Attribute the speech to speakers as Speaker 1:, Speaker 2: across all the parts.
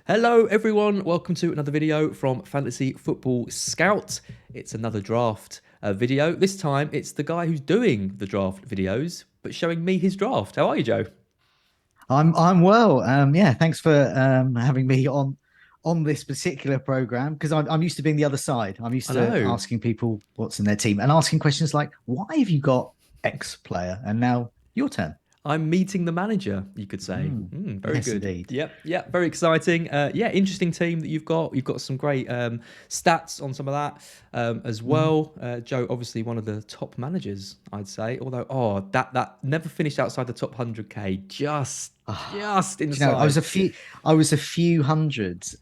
Speaker 1: Hello everyone, welcome to another video from Fantasy Football Scout. It's another draft video. This time it's the guy who's doing the draft videos, but showing me his draft. How are you, Joe?
Speaker 2: I'm well. Yeah, thanks for having me on this particular program because I'm used to being the other side. I'm used
Speaker 1: I
Speaker 2: to
Speaker 1: know.
Speaker 2: asking people what's in their team and asking questions like, "Why have you got X player?" And now your turn.
Speaker 1: I'm meeting the manager, you could say. Very
Speaker 2: Yes,
Speaker 1: good.
Speaker 2: indeed.
Speaker 1: Yep, very exciting. Yeah, interesting team that you've got. You've got some great stats on some of that as
Speaker 2: Mhm.
Speaker 1: well. Joe, obviously one of the top managers, I'd say. Although, that never finished outside the top 100k, just
Speaker 2: Do you know, I was
Speaker 1: inside.
Speaker 2: a few hundreds,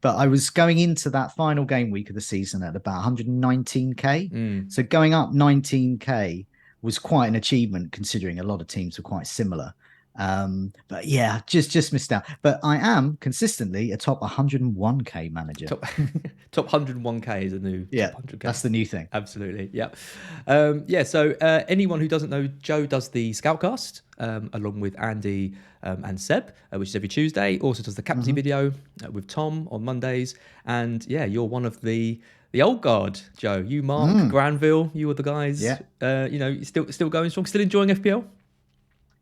Speaker 2: but I was going into that final game week of the season at about 119k.
Speaker 1: Mm.
Speaker 2: So going up 19k was quite an achievement considering a lot of teams were quite similar. But yeah, just missed out. But I am consistently a top 101k manager.
Speaker 1: Top top 101k is a new top
Speaker 2: Yeah,
Speaker 1: 100k.
Speaker 2: that's the new thing.
Speaker 1: Absolutely, yeah. Yeah, so anyone who doesn't know, Joe does the Scoutcast along with Andy and Seb, which is every Tuesday. Also does the captaincy
Speaker 2: Hmm.
Speaker 1: video with Tom on Mondays. And yeah, you're one of the old guard, Joe. You, Mark,
Speaker 2: Mm,
Speaker 1: Granville, you were the guys.
Speaker 2: yeah.
Speaker 1: Still going strong, still enjoying FPL.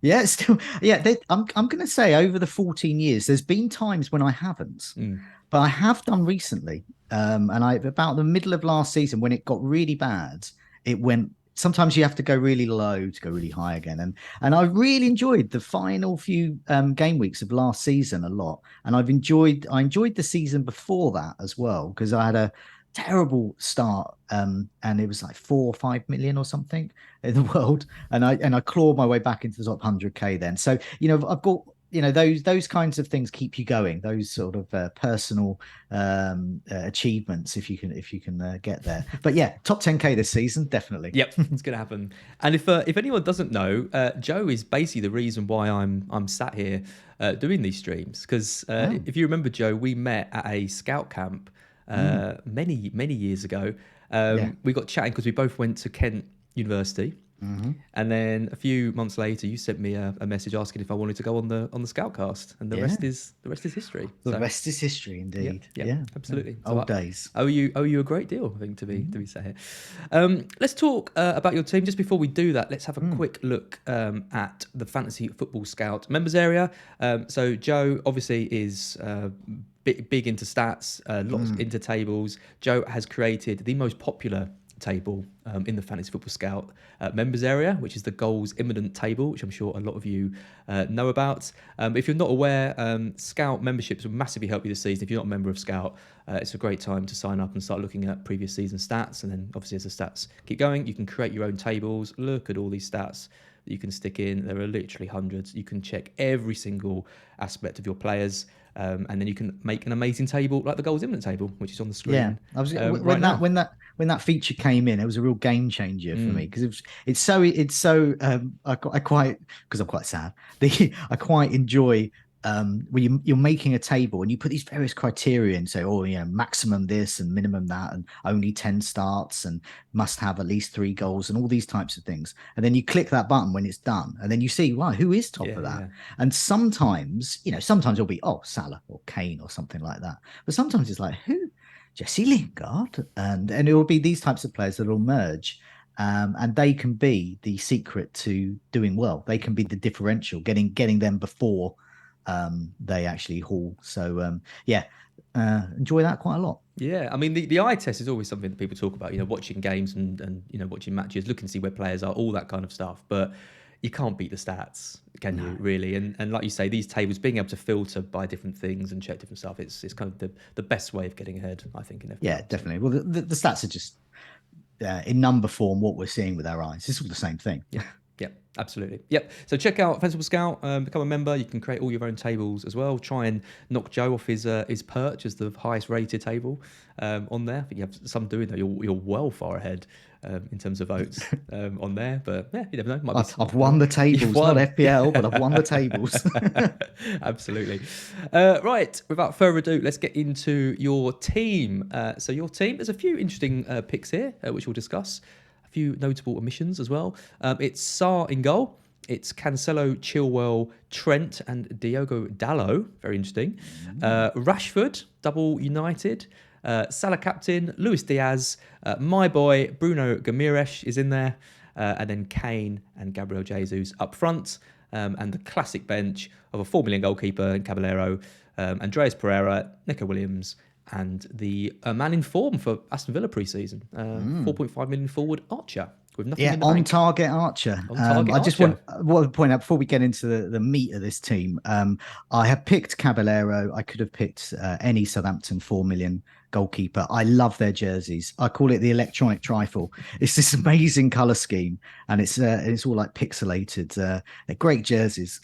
Speaker 2: Yeah, it's still, yeah. I'm going to say over the 14 years, there's been times when I haven't,
Speaker 1: Mm.
Speaker 2: but I have done recently. And I about the middle of last season when it got really bad, it went. Sometimes you have to go really low to go really high again, and I really enjoyed the final few game weeks of last season a lot, and I enjoyed the season before that as well because I had a terrible start, and it was like 4 or 5 million or something in the world, and I clawed my way back into the top 100k then. So I've got those kinds of things keep you going, those sort of personal achievements if you can get there. But yeah, top 10k this season definitely.
Speaker 1: Yep, it's gonna happen. And if anyone doesn't know, Joe is basically the reason why I'm sat here doing these streams. Because
Speaker 2: Oh.
Speaker 1: if you remember, Joe, we met at a scout camp
Speaker 2: Mm,
Speaker 1: many years ago.
Speaker 2: yeah.
Speaker 1: We got chatting because we both went to Kent University,
Speaker 2: Hmm.
Speaker 1: and then a few months later, you sent me a message asking if I wanted to go on the Scoutcast, and the
Speaker 2: Yeah,
Speaker 1: rest is history.
Speaker 2: the
Speaker 1: So.
Speaker 2: rest is history
Speaker 1: Yep,
Speaker 2: indeed.
Speaker 1: yep,
Speaker 2: Yeah, yeah.
Speaker 1: absolutely. So
Speaker 2: Old days.
Speaker 1: I owe you a great deal, I think, to be
Speaker 2: Mm,
Speaker 1: sat here. Let's talk about your team. Just before we do that, let's have a
Speaker 2: mm,
Speaker 1: quick look at the Fantasy Football Scout members area. So Joe obviously is big into stats, lots
Speaker 2: mm.
Speaker 1: into tables. Joe has created the most popular table in the Fantasy Football Scout members area, which is the goals imminent table, which I'm sure a lot of you know about. If you're not aware, Scout memberships will massively help you this season. If you're not a member of Scout, it's a great time to sign up and start looking at previous season stats. And then obviously as the stats keep going, you can create your own tables, look at all these stats that you can stick in. There are literally hundreds. You can check every single aspect of your players. And then you can make an amazing table like the goals imminent table, which is on the
Speaker 2: Yeah,
Speaker 1: screen
Speaker 2: I was
Speaker 1: right now.
Speaker 2: when that feature came in, it was a real game changer for me
Speaker 1: Mm.
Speaker 2: because it's so I quite because I'm quite sad. I quite enjoy when you're making a table and you put these various criteria and say, oh, maximum this and minimum that, and only 10 starts and must have at least 3 goals and all these types of things. And then you click that button when it's done, and then you see, wow, who is top
Speaker 1: Yeah,
Speaker 2: of that?
Speaker 1: yeah.
Speaker 2: And sometimes it'll be, oh, Salah or Kane or something like that. But sometimes it's like, who? Jesse Lingard, and it will be these types of players that will merge, and they can be the secret to doing well. They can be the differential, getting them before they actually haul. So yeah, enjoy that quite a lot.
Speaker 1: Yeah, I mean the eye test is always something that people talk about. Watching games and watching matches, looking to see where players are, all that kind of stuff. But you can't beat the stats, can
Speaker 2: No.
Speaker 1: you? Really? And like you say, these tables being able to filter by different things and check different stuff, it's kind of the best way of getting ahead, I think, in
Speaker 2: Yeah,
Speaker 1: FPL. So
Speaker 2: definitely. Well, the stats are just in number form what we're seeing with our eyes. It's all the same thing.
Speaker 1: yeah, yeah, absolutely. Yep. So check out Festival Scout, become a member. You can create all your own tables as well. Try and knock Joe off his perch as the highest rated table on there. I think you have some doing though. You're well far ahead in terms of votes on there. But yeah, you never know.
Speaker 2: I've
Speaker 1: Might
Speaker 2: won the
Speaker 1: be you've
Speaker 2: tables, not
Speaker 1: won.
Speaker 2: FPL, but I've won the tables.
Speaker 1: Absolutely. Right. Without further ado, let's get into your team. So your team, there's a few interesting picks here, which we'll discuss. A few notable omissions as well. It's Saar in goal. It's Cancelo, Chilwell, Trent, and Diogo Dalot. Very interesting. Rashford, double United. Salah captain, Luis Diaz. My boy, Bruno Gomes is in there. And then Kane and Gabriel Jesus up front. And the classic bench of a 4 million goalkeeper in Caballero, Andreas Pereira, Nico Williams, and the man in form for Aston Villa pre-season, 4.5 million forward Archer with nothing in the
Speaker 2: on
Speaker 1: bank.
Speaker 2: target Archer.
Speaker 1: On target
Speaker 2: I just
Speaker 1: Archer.
Speaker 2: want to point out before we get into the meat of this team. I have picked Caballero. I could have picked any Southampton 4 million goalkeeper. I love their jerseys. I call it the electronic trifle. It's this amazing color scheme, and it's all like pixelated. They're great jerseys.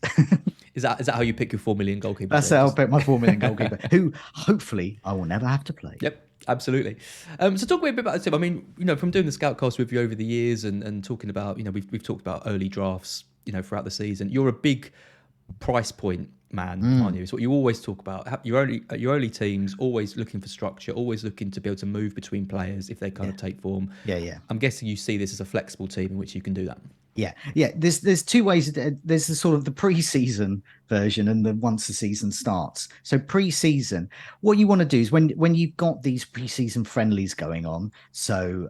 Speaker 1: Is that how you pick your 4 million goalkeeper?
Speaker 2: That's how I'll pick my 4 million goalkeeper, who hopefully I will never have to play.
Speaker 1: Yep. Absolutely. So talk a bit about the team. I mean, from doing the Scoutcast with you over the years and talking about, we've talked about early drafts, throughout the season. You're a big price point man, aren't you? It's what you always talk about. Your early teams, always looking for structure, always looking to be able to move between players if they kind of take form.
Speaker 2: Yeah.
Speaker 1: I'm guessing you see this as a flexible team in which you can do that.
Speaker 2: Yeah. There's two ways. There's the sort of the pre-season version and the once the season starts. So pre-season, what you want to do is when you've got these pre-season friendlies going on. So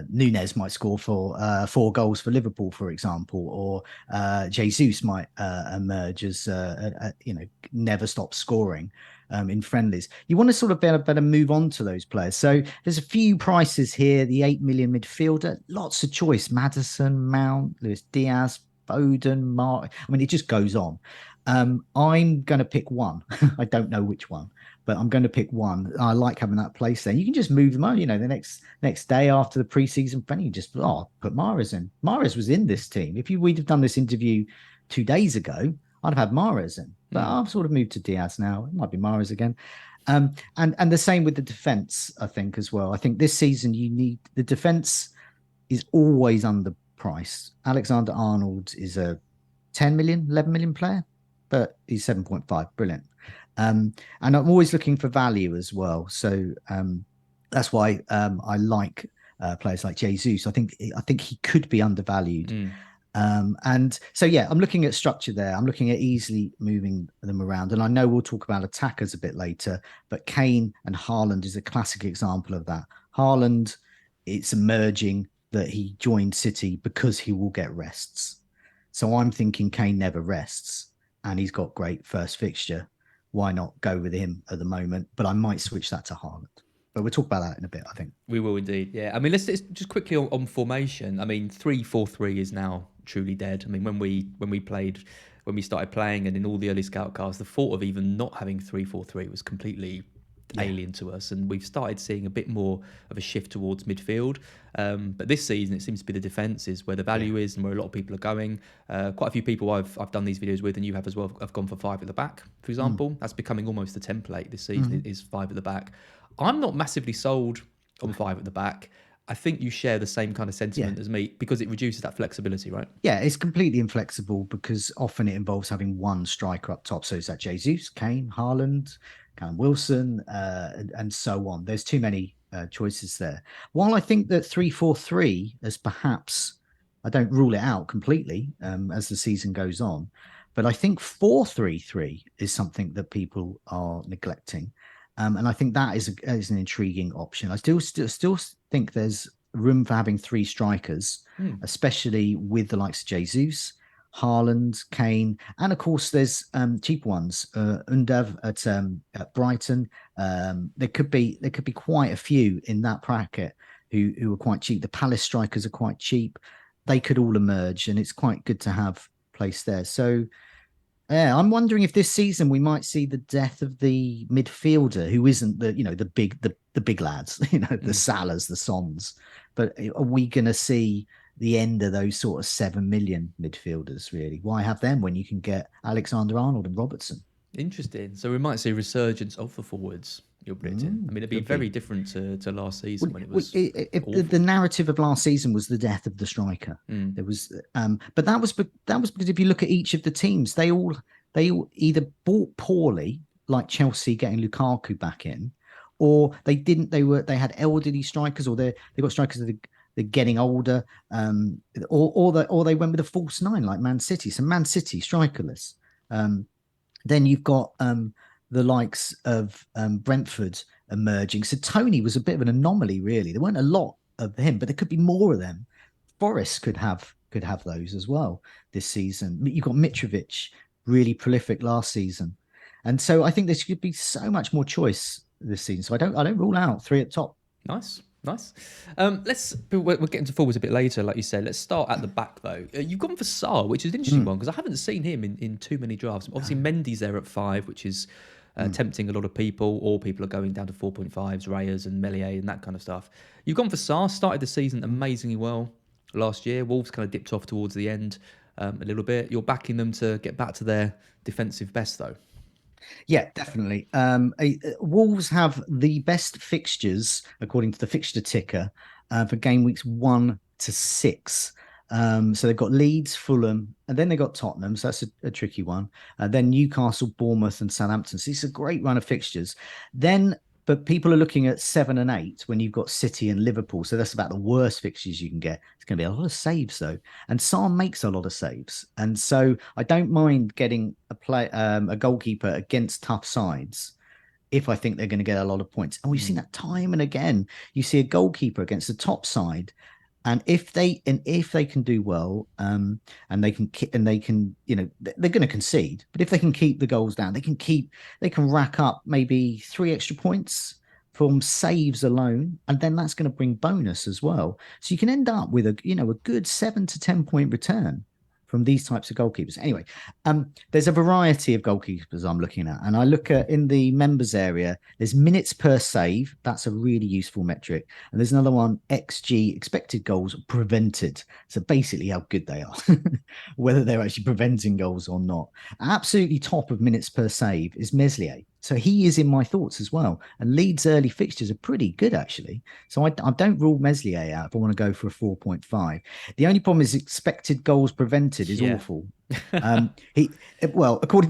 Speaker 2: Nunez might score for 4 goals for Liverpool, for example, or Jesus might emerge as never stop scoring. In friendlies, you want to sort of better move on to those players. So there's a few prices here. The 8 million midfielder, lots of choice: Maddison, Mount, Luis Diaz, Foden, Mark. I mean, it just goes on. I'm going to pick one. I don't know which one, but I'm going to pick one. I like having that place there. You can just move them on. The next day after the preseason friendly, you just put Mahrez in. Mahrez was in this team. If we'd have done this interview 2 days ago, I'd have had Mahrez in, but I've sort of moved to Diaz now. It might be Mahrez again. And the same with the defense, I think, as well. I think this season the defense is always underpriced. Alexander-Arnold is a 10 million, 11 million player, but he's 7.5. Brilliant. And I'm always looking for value as well. So that's why I like players like Jesus. I think he could be undervalued. And so, I'm looking at structure there. I'm looking at easily moving them around. And I know we'll talk about attackers a bit later, but Kane and Haaland is a classic example of that. Haaland, it's emerging that he joined City because he will get rests. So I'm thinking Kane never rests and he's got great first fixture. Why not go with him at the moment? But I might switch that to Haaland. But we'll talk about that in a bit, I think.
Speaker 1: We will indeed, yeah. I mean, let's just quickly on formation. I mean, 3-4-3 is now truly dead. I mean, when we started playing and in all the early Scoutcasts, the thought of even not having 3-4-3 was completely alien to us. And we've started seeing a bit more of a shift towards midfield. But this season, it seems to be the defence is where the value is and where a lot of people are going. Quite a few people I've done these videos with, and you have as well, have gone for 5 at the back, for example. That's becoming almost the template this season, is 5 at the back. I'm not massively sold on 5 at the back. I think you share the same kind of sentiment as me because it reduces that flexibility, right?
Speaker 2: Yeah, it's completely inflexible because often it involves having one striker up top. So is that Jesus, Kane, Haaland, Callum Wilson, and so on. There's too many choices there. While I think that 3-4-3 is perhaps, I don't rule it out completely as the season goes on, but I think 4-3-3 is something that people are neglecting. And I think that is an intriguing option. I still think there's room for having 3 strikers, especially with the likes of Jesus, Haaland, Kane, and of course there's cheaper ones. Undav at Brighton. There could be quite a few in that bracket who are quite cheap. The Palace strikers are quite cheap. They could all emerge, and it's quite good to have place there. So. Yeah, I'm wondering if this season we might see the death of the midfielder who isn't the big lads, the Salahs, the Sons, but are we going to see the end of those sort of 7 million midfielders? Really, why have them when you can get Alexander-Arnold and Robertson?
Speaker 1: Interesting. So we might see a resurgence of the forwards. You're predicting. I mean, it'd be very different to last season when it was.
Speaker 2: The narrative of last season was the death of the striker. There was, but that was because if you look at each of the teams, they all either bought poorly, like Chelsea getting Lukaku back in, or they didn't. They had elderly strikers, or they got strikers that They're getting older, or they went with a false nine like Man City. So Man City strikerless. Then you've got the likes of Brentford emerging. So Tony was a bit of an anomaly, really. There weren't a lot of him, but there could be more of them. Forest could have those as well this season. You've got Mitrovic, really prolific last season, and so I think there should be so much more choice this season. So I don't rule out three at top.
Speaker 1: Nice, nice. We're getting to forwards a bit later, like you said. Let's start at the back though. You've gone for Saar, which is an interesting one because I haven't seen him in too many drafts. Obviously, Mendy's there at 5, which is tempting a lot of people. Or people are going down to 4.5s, Rayas and Melier and that kind of stuff. You've gone for Saar. Started the season amazingly well last year. Wolves kind of dipped off towards the end a little bit. You're backing them to get back to their defensive best though.
Speaker 2: Yeah, definitely. Wolves have the best fixtures according to the fixture ticker for game weeks 1 to 6. So they've got Leeds, Fulham, and then they've got Tottenham. So that's a tricky one. Then Newcastle, Bournemouth, and Southampton. So it's a great run of fixtures. But people are looking at 7 and 8 when you've got City and Liverpool. So that's about the worst fixtures you can get. It's going to be a lot of saves though, and Sam makes a lot of saves, and so I don't mind getting a goalkeeper against tough sides if I think they're going to get a lot of points. And we've seen that time and again. You see a goalkeeper against the top side, and if they can do well, and they can, they're going to concede, but if they can keep the goals down, they can rack up maybe 3 extra points from saves alone, and then that's going to bring bonus as well. So you can end up with a good 7 to 10 point return from these types of goalkeepers. Anyway, there's a variety of goalkeepers I'm looking at, and I look at in the members area. There's minutes per save. That's a really useful metric, and there's another one: XG, expected goals prevented. So basically, how good they are, whether they're actually preventing goals or not. Absolutely top of minutes per save is Meslier. So he is in my thoughts as well. And Leeds' early fixtures are pretty good, actually. So I don't rule Meslier out if I want to go for a 4.5. The only problem is expected goals prevented is awful. According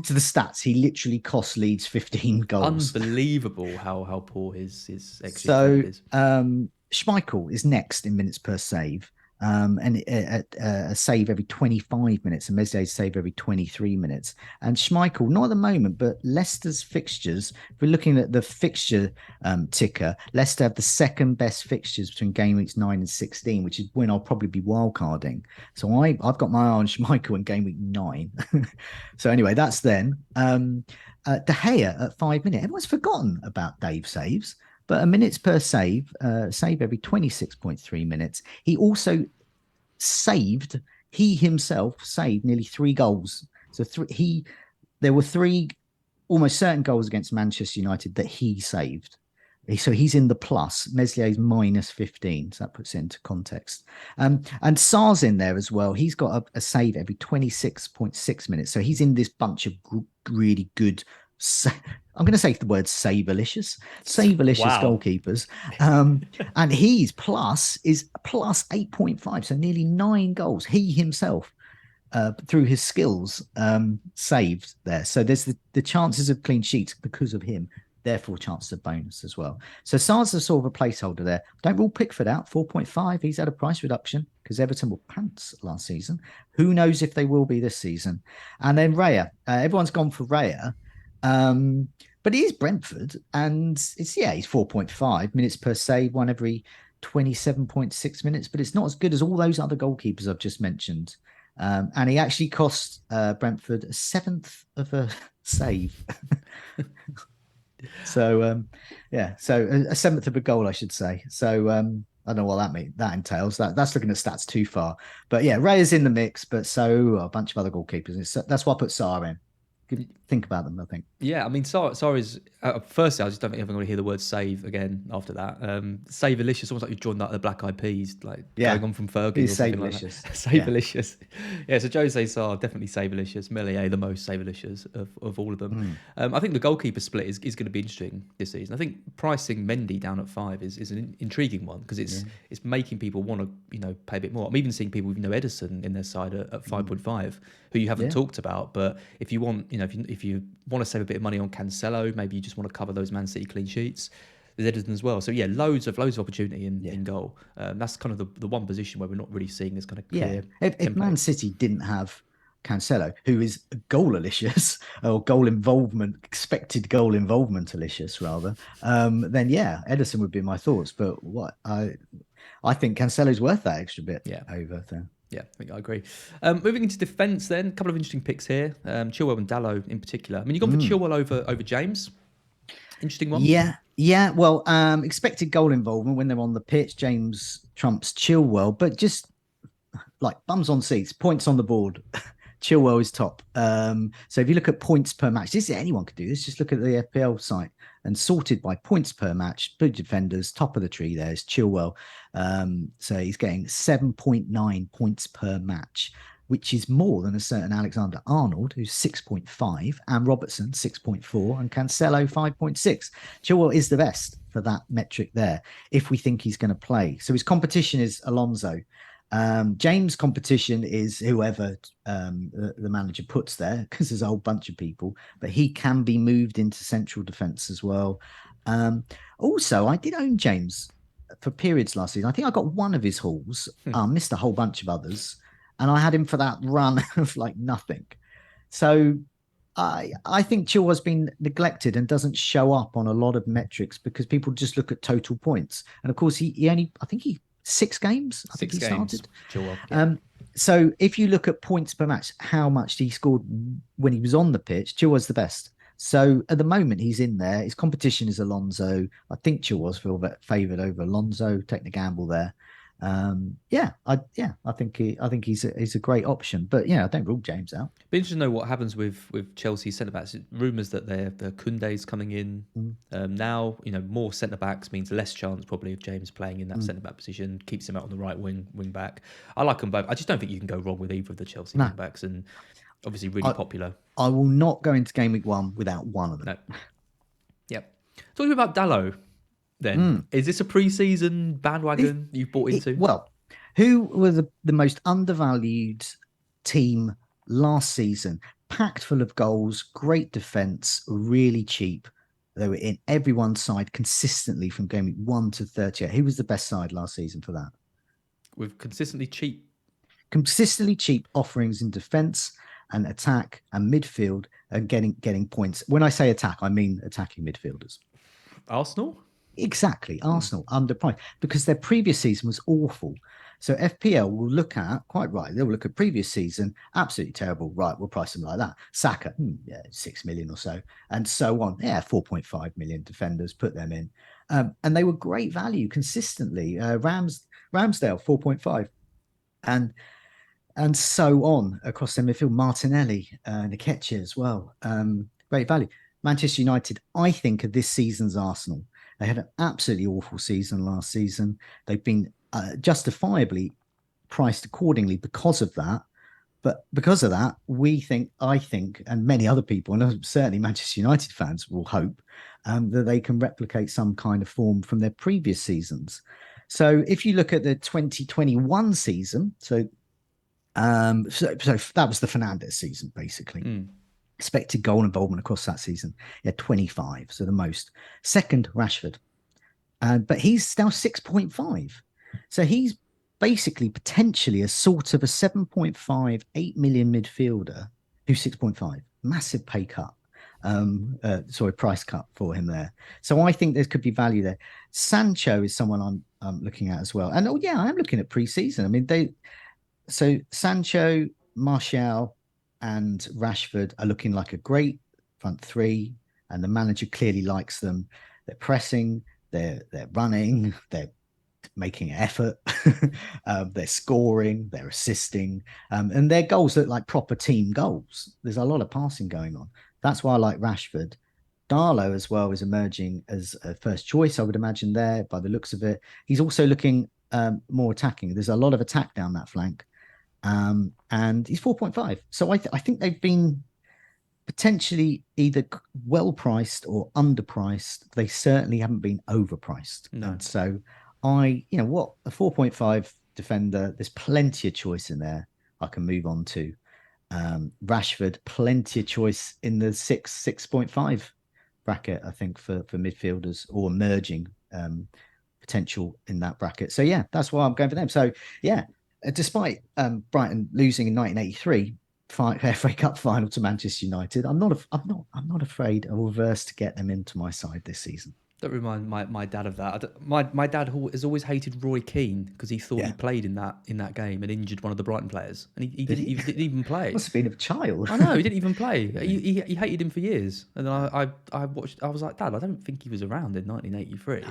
Speaker 2: to the stats, he literally cost Leeds 15 goals.
Speaker 1: Unbelievable how poor his
Speaker 2: So
Speaker 1: is.
Speaker 2: Schmeichel is next in minutes per save. And a save every 25 minutes, and Meslier's save every 23 minutes. And Schmeichel, not at the moment, but Leicester's fixtures, if we're looking at the fixture ticker, Leicester have the second best fixtures between game weeks 9 and 16, which is when I'll probably be wildcarding. So I've got my eye on Schmeichel in game week 9. So anyway, that's then. De Gea at 5 minutes. Everyone's forgotten about Dave saves. But a minutes per save every 26.3 minutes. He himself saved nearly 3 goals. So there were 3 almost certain goals against Manchester United that he saved. So he's in the plus. Meslier's minus 15. So that puts it into context. And Sarr's in there as well. He's got a save every 26.6 minutes. So he's in this bunch of really good, I'm going to say the word savelicious goalkeepers. And his plus is plus 8.5. So nearly 9 goals. He himself, through his skills, saved there. So there's the chances of clean sheets because of him. Therefore, chances of bonus as well. So Sarr's a sort of a placeholder there. Don't rule Pickford out, 4.5. He's had a price reduction because Everton were pants last season. Who knows if they will be this season? And then Raya. Everyone's gone for Raya. But he is Brentford, and he's 4.5 minutes per save, one every 27.6 minutes. But it's not as good as all those other goalkeepers I've just mentioned. And he actually cost Brentford a 1/7 of a save. So so a 1/7 of a goal, I should say. So I don't know what that entails. That's looking at stats too far. But yeah, Ray is in the mix, but so a bunch of other goalkeepers. That's why I put Sarr in. Think about them, I think.
Speaker 1: Yeah, I mean, Sarr is firstly, I just don't think I'm going to hear the word save again after that. Save-alicious, almost like you've joined the Black Eyed Peas, like going on from Fergie or something like that. Save-alicious. Yeah, so Jose Sarr, definitely save-alicious. Melier, the most save-alicious of all of them. I think the goalkeeper split is going to be interesting this season. I think pricing Mendy down at 5 is an intriguing one because it's making people want to pay a bit more. I'm even seeing people with Ederson in their side at 5.5 who you haven't talked about. But if you want, if you want to save a bit of money on Cancelo, maybe you just want to cover those Man City clean sheets, There's Ederson as well. So yeah, loads of opportunity
Speaker 2: Yeah.
Speaker 1: in goal. That's kind of the one position where we're not really seeing this kind of
Speaker 2: Yeah.
Speaker 1: clear
Speaker 2: If Man
Speaker 1: template.
Speaker 2: City didn't have Cancelo, who is goal-alicious or goal involvement, expected goal involvement-alicious rather, then yeah, Ederson would be my thoughts. But what I think Cancelo's worth that extra bit
Speaker 1: Yeah.
Speaker 2: over there.
Speaker 1: Yeah, I think I agree. Moving into defence, then a couple of interesting picks here. Chilwell and Dalot in particular. I mean, you've gone for Chilwell over James. Interesting one.
Speaker 2: Yeah. Well, expected goal involvement when they're on the pitch, James trumps Chilwell, but just like bums on seats, points on the board. Chilwell is top. So if you look at points per match, this is anyone could do this. Just look at the FPL site and sorted by points per match. Blue defenders, top of the tree. There's Chilwell. So he's getting 7.9 points per match, which is more than a certain Alexander Arnold, who's 6.5, and Robertson 6.4, and Cancelo 5.6. Chilwell is the best for that metric there. If we think he's going to play, so his competition is Alonso. James' competition is whoever the manager puts there, because there's a whole bunch of people, but he can be moved into central defence as well. Also, I did own James for periods last season. I think I got one of his hauls, missed a whole bunch of others, and I had him for that run of like nothing. So I think Chilwell's been neglected and doesn't show up on a lot of metrics because people just look at total points. And of course, he only, I think he 6 games. I think he started.
Speaker 1: Chilwell. Yeah.
Speaker 2: So if you look at points per match, how much he scored when he was on the pitch, Chilwell's the best. So at the moment he's in there. His competition is Alonso. I think Chilwell's favoured over Alonso. Take the gamble there. I think he's a great option. But yeah, I don't rule James out.
Speaker 1: Be interesting to know what happens with Chelsea centre backs. Rumours that the Koundé's coming in now. More centre backs means less chance probably of James playing in that centre back position. Keeps him out on the right wing back. I like them both. I just don't think you can go wrong with either of the Chelsea wing backs, and obviously really popular.
Speaker 2: I will not go into game week 1 without one of them.
Speaker 1: No. Yep. Talking about Dalot. Then is this a pre-season bandwagon you've bought into?
Speaker 2: Well, who were the most undervalued team last season? Packed full of goals, great defense, really cheap. They were in everyone's side consistently from game week 1 to 38. Who was the best side last season for that?
Speaker 1: With consistently cheap
Speaker 2: offerings in defense and attack and midfield and getting points. When I say attack, I mean attacking midfielders.
Speaker 1: Arsenal?
Speaker 2: Exactly. Arsenal underpriced because their previous season was awful. So FPL will look at, quite right, they'll look at previous season, absolutely terrible. Right, we'll price them like that. Saka, 6 million or so, and so on. Yeah, 4.5 million defenders, put them in. And they were great value consistently. Ramsdale, 4.5. And so on across their midfield. Martinelli, Nketiah as well. Great value. Manchester United, I think, are this season's Arsenal. They had an absolutely awful season last season. They've been justifiably priced accordingly because of that. But because of that, I think, and many other people, and certainly Manchester United fans will hope that they can replicate some kind of form from their previous seasons. So if you look at the 2021 season, so that was the Fernandes season, basically. Expected goal involvement across that season, 25, so the most. Second, Rashford, but he's now 6.5, so he's basically potentially a sort of a 7.5, 8 million midfielder who's 6.5. Massive pay cut, price cut for him there. So I think there could be value there. Sancho is someone I'm looking at as well, and I am looking at pre-season. I mean, so Sancho, Martial, and Rashford are looking like a great front three, and the manager clearly likes them. They're pressing, they're running, they're making an effort, they're scoring, they're assisting, and their goals look like proper team goals. There's a lot of passing going on. That's why I like Rashford. Darlow as well is emerging as a first choice, I would imagine, there by the looks of it. He's also looking more attacking. There's a lot of attack down that flank. And he's 4.5. So I think they've been potentially either well priced or underpriced. They certainly haven't been overpriced.
Speaker 1: No.
Speaker 2: And so a 4.5 defender, there's plenty of choice in there. I can move on to Rashford, plenty of choice in the 6.5 bracket, I think, for midfielders or emerging potential in that bracket. So yeah, that's why I'm going for them. So yeah, despite Brighton losing in 1983 FA Cup final to Manchester United, I'm not afraid or averse to get them into my side this season.
Speaker 1: Don't remind my dad of that. My dad has always hated Roy Keane because he thought he
Speaker 2: Yeah,
Speaker 1: played in that game and injured one of the Brighton players, and he
Speaker 2: did
Speaker 1: didn't
Speaker 2: he?
Speaker 1: didn't even play.
Speaker 2: Must have been a child.
Speaker 1: I know he didn't even play.
Speaker 2: Really?
Speaker 1: He hated him for years, and then I watched. I was like, Dad, I don't think he was around in 1983.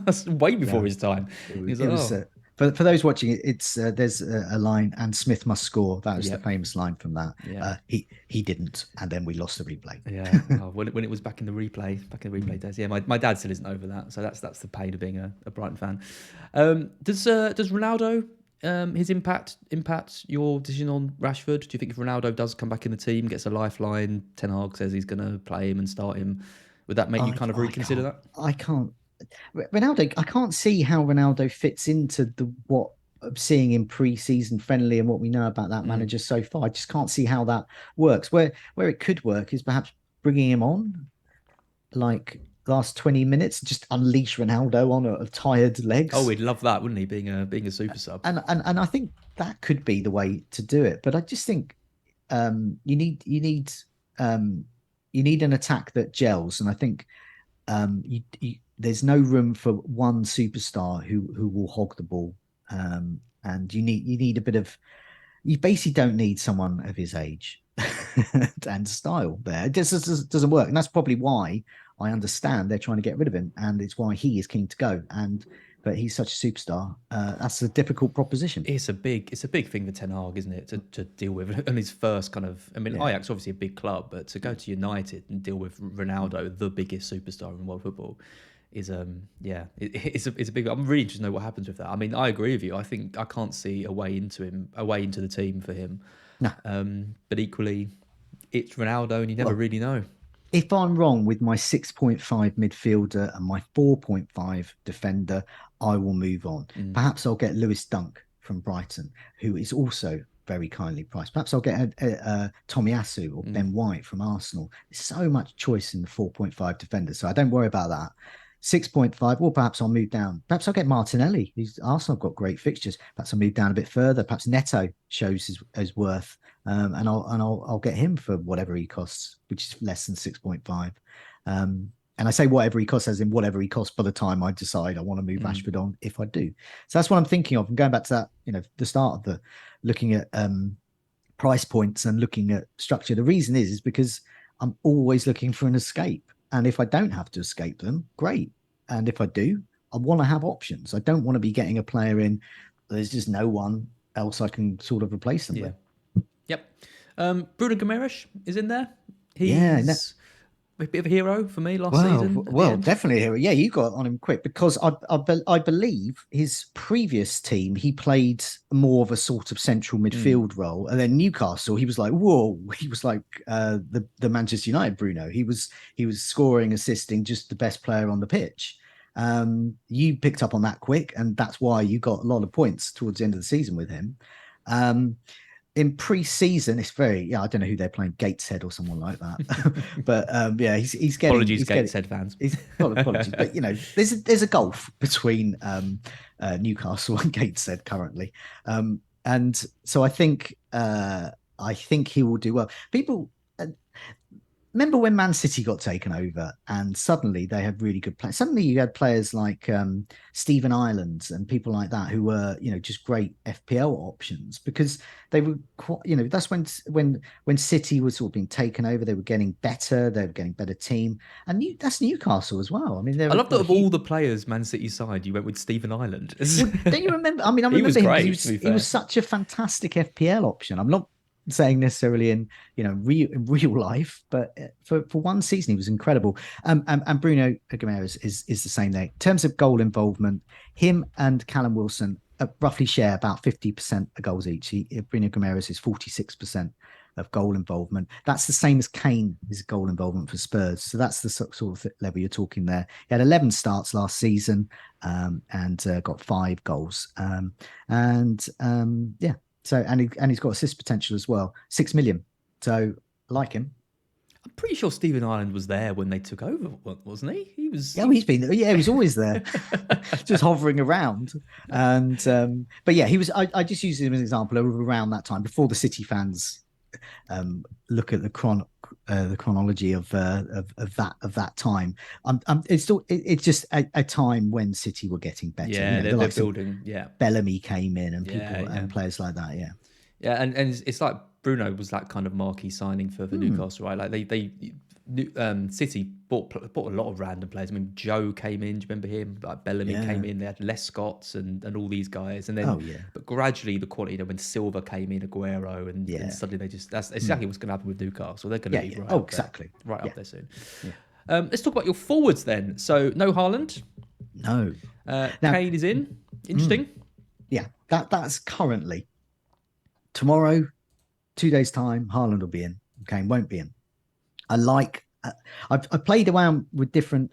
Speaker 1: That's way before
Speaker 2: No,
Speaker 1: his time.
Speaker 2: it
Speaker 1: He
Speaker 2: was.
Speaker 1: was
Speaker 2: It
Speaker 1: like,
Speaker 2: was
Speaker 1: oh,
Speaker 2: for those watching it. It's there's a line, and Smith must score. That was the
Speaker 1: yep,
Speaker 2: famous line from that.
Speaker 1: yeah.
Speaker 2: He didn't, and then we lost the replay.
Speaker 1: Yeah, oh, when it was back in the replay
Speaker 2: Mm.
Speaker 1: days. Yeah, my dad still isn't over that, so that's the pain of being a Brighton fan. Does Ronaldo his impact your decision on Rashford? Do you think if Ronaldo does come back in the team, gets a lifeline, Ten Hag says he's going to play him and start him, would that make you kind of
Speaker 2: I
Speaker 1: reconsider
Speaker 2: can't.
Speaker 1: that?
Speaker 2: I can't. Ronaldo. I can't see how Ronaldo fits into the what I'm seeing in pre-season friendly and what we know about that
Speaker 1: Mm.
Speaker 2: manager so far. I just can't see how that works. Where it could work is perhaps bringing him on like last 20 minutes, just unleash Ronaldo on of tired
Speaker 1: Oh,
Speaker 2: legs.
Speaker 1: he'd love that, wouldn't he? Being a super sub.
Speaker 2: And I think that could be the way to do it. But I just think um, you need an attack that gels, and I think there's no room for one superstar who will hog the ball, and you need a bit of you basically don't need someone of his age and style there. It just doesn't work, and that's probably why I understand they're trying to get rid of him, and it's why he is keen to go. And but he's such a superstar. That's a difficult proposition.
Speaker 1: It's a big thing for Ten Hag, isn't it, to deal with? And his first kind of, I mean,
Speaker 2: Yeah.
Speaker 1: Ajax obviously a big club, but to go to United and deal with Ronaldo, the biggest superstar in world football, is yeah, it's a big. I'm really interested to know what happens with that. I mean, I agree with you. I think I can't see a way into the team for him.
Speaker 2: No.
Speaker 1: But equally, it's Ronaldo, and you never
Speaker 2: Well,
Speaker 1: really know.
Speaker 2: if I'm wrong with my 6.5 midfielder and my 4.5 defender, I will move on.
Speaker 1: Mm,
Speaker 2: Perhaps I'll get Lewis Dunk from Brighton, who is also very kindly priced. Perhaps I'll get Tomiyasu or
Speaker 1: mm.
Speaker 2: Ben White from Arsenal. There's so much choice in the 4.5 defender, so I don't worry about that. 6.5, or perhaps I'll move down. Perhaps I'll get Martinelli. Arsenal have got great fixtures. Perhaps I'll move down a bit further. Perhaps Neto shows his worth, and I'll get him for whatever he costs, which is less than 6.5. And I say whatever he costs, as in whatever he costs by the time I decide I want to move Rashford on, if I do. So that's what I'm thinking of. And going back to that, the start of the looking at price points and looking at structure. The reason is because I'm always looking for an escape. And if I don't have to escape them, great. And if I do, I want to have options. I don't want to be getting a player in. There's just no one else I can sort of replace them
Speaker 1: Yeah.
Speaker 2: with.
Speaker 1: Yep. Bruno Guimaraes is in there.
Speaker 2: Yeah,
Speaker 1: He's a bit of a hero for me last
Speaker 2: well,
Speaker 1: season at the
Speaker 2: well,
Speaker 1: end.
Speaker 2: definitely here. Yeah, you got on him quick because I believe his previous team he played more of a sort of central midfield role, and then Newcastle he was like whoa, he was like the Manchester United Bruno. He was scoring, assisting, just the best player on the pitch. You picked up on that quick, and that's why you got a lot of points towards the end of the season with him. In pre-season, it's I don't know who they're playing, Gateshead or someone like that. But yeah, he's getting
Speaker 1: Apologies,
Speaker 2: he's getting
Speaker 1: Gateshead fans.
Speaker 2: he's not apologies, but there's a gulf between Newcastle and Gateshead currently, and so I think he will do well. People remember when Man City got taken over and suddenly they had really good players. Suddenly you had players like Stephen Ireland and people like that who were, just great FPL options because they were quite, that's when City was sort of being taken over, they were getting better, they were getting better team. And that's Newcastle as well. I mean,
Speaker 1: I
Speaker 2: they're
Speaker 1: love that
Speaker 2: like
Speaker 1: of all the players Man City side, you went with Stephen Ireland.
Speaker 2: well, don't you remember? I mean, I
Speaker 1: He was
Speaker 2: remember him because
Speaker 1: great, to be
Speaker 2: he was
Speaker 1: fair.
Speaker 2: such a fantastic FPL option. I'm not saying necessarily in real life, but for one season he was incredible. And Bruno Guimaraes is the same there. In terms of goal involvement, him and Callum Wilson roughly share about 50% of goals each. Bruno Guimaraes is 46% of goal involvement. That's the same as Kane, his goal involvement for Spurs. So that's the sort of level you're talking there. He had 11 starts last season and got 5 goals. Yeah. So and he's got assist potential as well, 6 million. So I like him.
Speaker 1: I'm pretty sure Stephen Ireland was there when they took over, wasn't he? He was.
Speaker 2: Yeah, he's been. Yeah, he was always there, just hovering around. And but yeah, he was. I just use him as an example of around that time before the City fans look at the chronology of that time. It's still it's just a time when City were getting better. You
Speaker 1: Yeah,
Speaker 2: know,
Speaker 1: they're,
Speaker 2: the
Speaker 1: they're
Speaker 2: likes of
Speaker 1: building. Yeah,
Speaker 2: Bellamy came in and
Speaker 1: yeah,
Speaker 2: people
Speaker 1: yeah.
Speaker 2: and players like that. Yeah.
Speaker 1: Yeah, and it's like Bruno was that kind of marquee signing for Newcastle, right? Like City bought a lot of random players. I mean, Joe came in. Do you remember him? Like Bellamy
Speaker 2: Yeah.
Speaker 1: came in. They had Les Scotts and all these guys, and then
Speaker 2: Oh yeah.
Speaker 1: but gradually the quality. You know, when Silva came in, Aguero, and
Speaker 2: Yeah.
Speaker 1: suddenly that's exactly what's going to happen with Newcastle. They're going to
Speaker 2: Yeah.
Speaker 1: be
Speaker 2: Yeah.
Speaker 1: right
Speaker 2: Oh,
Speaker 1: up there,
Speaker 2: exactly.
Speaker 1: right
Speaker 2: Yeah.
Speaker 1: up there soon.
Speaker 2: Yeah.
Speaker 1: Let's talk about your forwards then. So no Haaland.
Speaker 2: No. Now,
Speaker 1: Kane is in. Interesting.
Speaker 2: yeah, that's currently tomorrow, 2 days time. Haaland will be in. Kane won't be in. I like. I've played around with different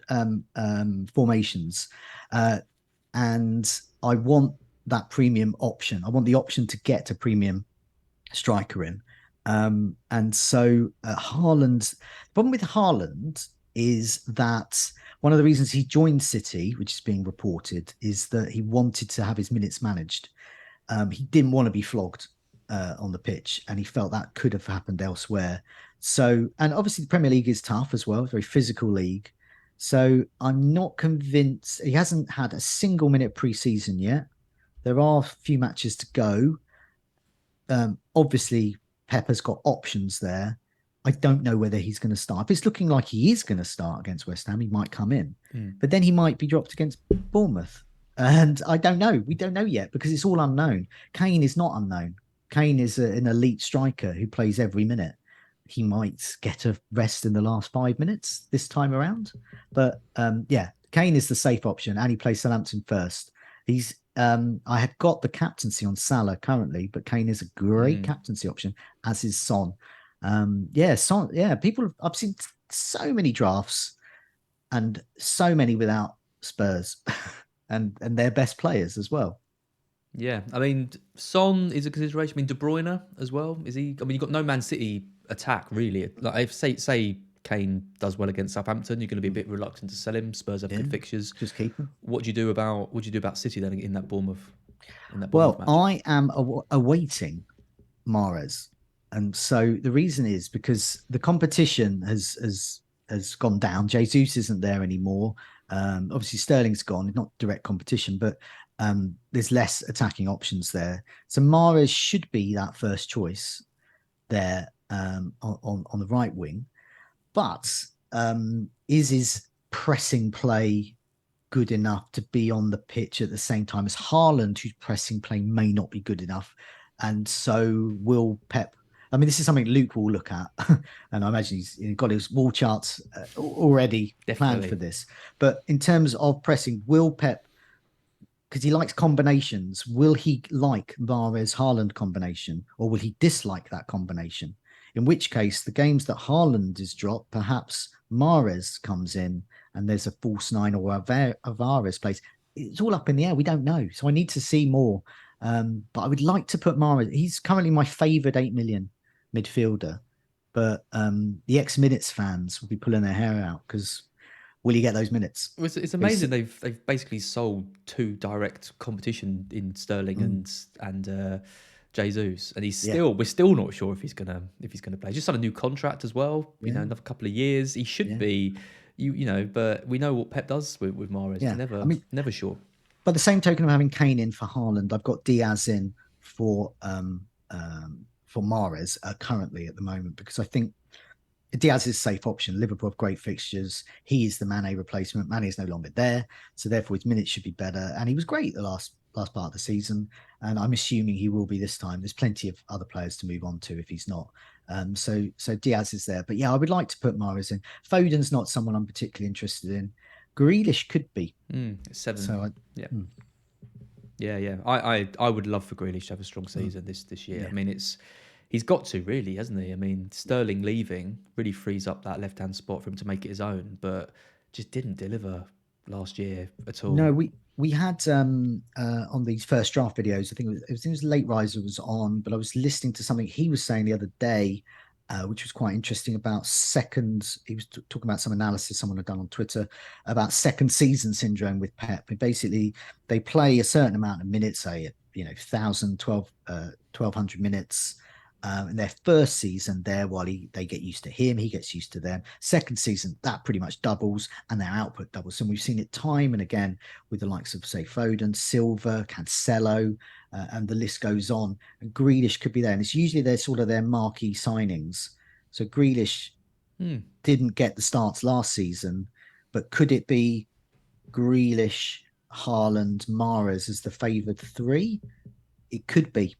Speaker 2: formations, and I want that premium option. I want the option to get a premium striker in. And so Haaland, the problem with Haaland is that one of the reasons he joined City, which is being reported, is that he wanted to have his minutes managed. He didn't want to be flogged on the pitch, and he felt that could have happened elsewhere. So, and obviously the Premier League is tough as well, it's a very physical league. So I'm not convinced. He hasn't had a single minute pre-season yet. There are a few matches to go. Obviously, Pep has got options there. I don't know whether he's going to start. If it's looking like he is going to start against West Ham, he might come in, but then he might be dropped against Bournemouth. And I don't know. We don't know yet because it's all unknown. Kane is not unknown. Kane is an elite striker who plays every minute. He might get a rest in the last 5 minutes this time around. But yeah, Kane is the safe option and he plays Southampton first. He's I had got the captaincy on Salah currently, but Kane is a great captaincy option, as is Son. Yeah, Son. Yeah, I've seen so many drafts and so many without Spurs, and their best players as well.
Speaker 1: Yeah, I mean, Son is a consideration. I mean, De Bruyne as well. Is he? I mean, you've got no Man City attack really. Like, if say Kane does well against Southampton, you're going to be a bit reluctant to sell him. Spurs have good fixtures.
Speaker 2: Just keep him.
Speaker 1: What do you do about City then in that Bournemouth
Speaker 2: Well,
Speaker 1: match?
Speaker 2: I am awaiting Mahrez, and so the reason is because the competition has gone down. Jesus isn't there anymore. Obviously, Sterling's gone. Not direct competition, but there's less attacking options there. So Mahrez should be that first choice there on the right wing. But is his pressing play good enough to be on the pitch at the same time as Haaland, whose pressing play may not be good enough? And so will Pep. I mean, this is something Luke will look at, and I imagine he's got his wall charts already planned for this. But in terms of pressing, will Pep, because he likes combinations, will he like Mahrez Haaland combination, or will he dislike that combination? In which case, the games that Haaland is dropped, perhaps Mahrez comes in and there's a false nine or Alvarez plays. It's all up in the air. We don't know. So I need to see more. But I would like to put Mahrez. He's currently my favoured 8 million midfielder. But the ex-minutes fans will be pulling their hair out because will you get those minutes?
Speaker 1: It's amazing they've basically sold two direct competition in Sterling and Jesus, and we're still not sure if he's gonna play. Just signed a new contract as well. You know, another couple of years. He should be. But we know what Pep does with Mahrez.
Speaker 2: Yeah.
Speaker 1: Never sure.
Speaker 2: By the same token of having Kane in for Haaland, I've got Diaz in for Mahrez currently at the moment because I think Diaz is a safe option. Liverpool have great fixtures. He is the Mane replacement. Mane is no longer there, so therefore his minutes should be better. And he was great the last part of the season, and I'm assuming he will be this time. There's plenty of other players to move on to if he's not. So Diaz is there, but yeah, I would like to put Mahrez in. Foden's not someone I'm particularly interested in. Grealish could be
Speaker 1: 7.
Speaker 2: So
Speaker 1: Yeah. I would love for Grealish to have a strong season this year. Yeah. I mean, he's got to really, hasn't he? I mean, Sterling leaving really frees up that left-hand spot for him to make it his own, but just didn't deliver last year at all.
Speaker 2: No, we had on these first draft videos, I think it was Late Riser was on, but I was listening to something he was saying the other day which was quite interesting about second. He was talking about some analysis someone had done on Twitter about second season syndrome with Pep. And basically, they play a certain amount of minutes, say, 1,000, 1,200 minutes. In their first season there, while they get used to him, he gets used to them. Second season, that pretty much doubles and their output doubles. And we've seen it time and again with the likes of, say, Foden, Silva, Cancelo, and the list goes on. And Grealish could be there. And it's usually their sort of their marquee signings. So Grealish didn't get the starts last season, but could it be Grealish, Haaland, Mahrez as the favoured three? It could be.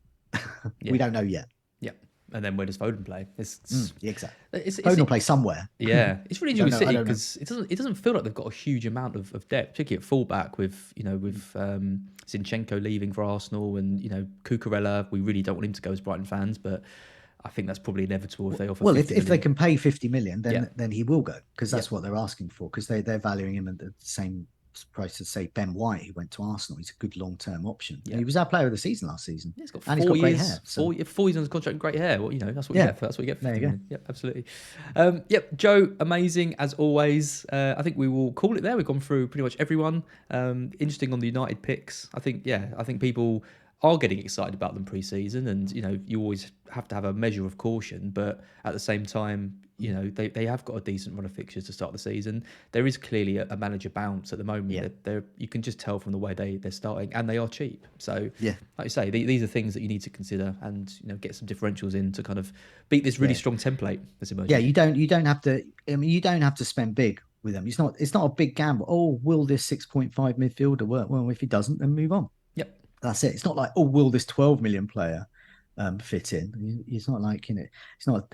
Speaker 2: We don't know yet.
Speaker 1: Yeah. And then where does Foden play?
Speaker 2: Exactly. Foden will play somewhere.
Speaker 1: Yeah, it's really interesting with City
Speaker 2: I
Speaker 1: because it doesn't feel like they've got a huge amount of depth, particularly at fullback with Zinchenko leaving for Arsenal and Cucurella. We really don't want him to go as Brighton fans, but I think that's probably inevitable if they offer.
Speaker 2: Well, if they can pay 50 million, then he will go because that's what they're asking for because they're valuing him at the same price as, say, Ben White, who went to Arsenal. He's a good long-term option. Yeah. He was our player of the season last season.
Speaker 1: Yeah, he's got
Speaker 2: and he's got great hair.
Speaker 1: So. 4 years on his contract and great hair. Well, that's what you get. That's what you get for
Speaker 2: there you go.
Speaker 1: Yep, absolutely. Yep, Joe, amazing as always. I think we will call it there. We've gone through pretty much everyone. Interesting on the United picks. I think people are getting excited about them pre-season, and you always have to have a measure of caution, but at the same time, they have got a decent run of fixtures to start the season. There is clearly a manager bounce at the moment. Yeah. You can just tell from the way they're starting, and they are cheap. So, like you say, these are things that you need to consider and get some differentials in to kind of beat this really strong template that's emerging.
Speaker 2: Yeah, you don't have to. I mean, you don't have to spend big with them. It's not a big gamble. Oh, will this 6.5 midfielder work? Well, if he doesn't, then move on.
Speaker 1: Yep.
Speaker 2: That's it. It's not like, oh, will this 12 million player fit in? It's not like it's not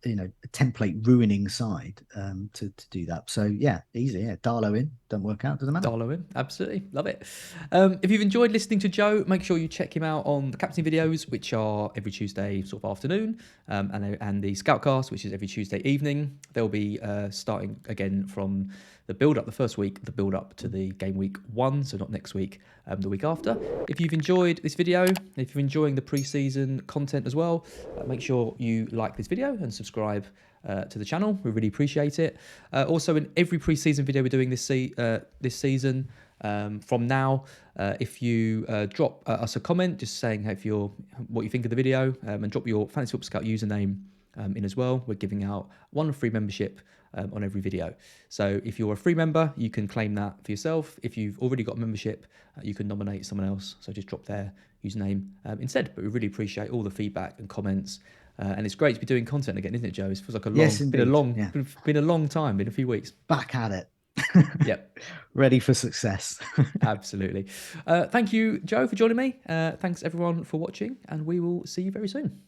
Speaker 2: a template ruining side to do that. So yeah, easy. Yeah, Darlow in, don't work out, doesn't matter.
Speaker 1: Darlow in, absolutely love it. If you've enjoyed listening to Joe, make sure you check him out on the captain videos, which are every Tuesday sort of afternoon, and the Scoutcast, which is every Tuesday evening. They'll be starting again from the build-up, the first week, the build-up to the game week 1, so not next week, the week after. If you've enjoyed this video, if you're enjoying the pre-season content as well, make sure you like this video and subscribe to the channel. We really appreciate it. Also, in every pre-season video we're doing this season, from now, if you drop us a comment just saying what you think of the video, and drop your Fantasy Football Scout username in as well. We're giving out one free membership on every video. So if you're a free member, you can claim that for yourself. If you've already got a membership, you can nominate someone else. So just drop their username instead. But we really appreciate all the feedback and comments. And it's great to be doing content again, isn't it, Joe? It feels like been a long time, been a few weeks.
Speaker 2: Back at it.
Speaker 1: Yep.
Speaker 2: Ready for success.
Speaker 1: Absolutely. Thank you, Joe, for joining me. Thanks everyone for watching, and we will see you very soon.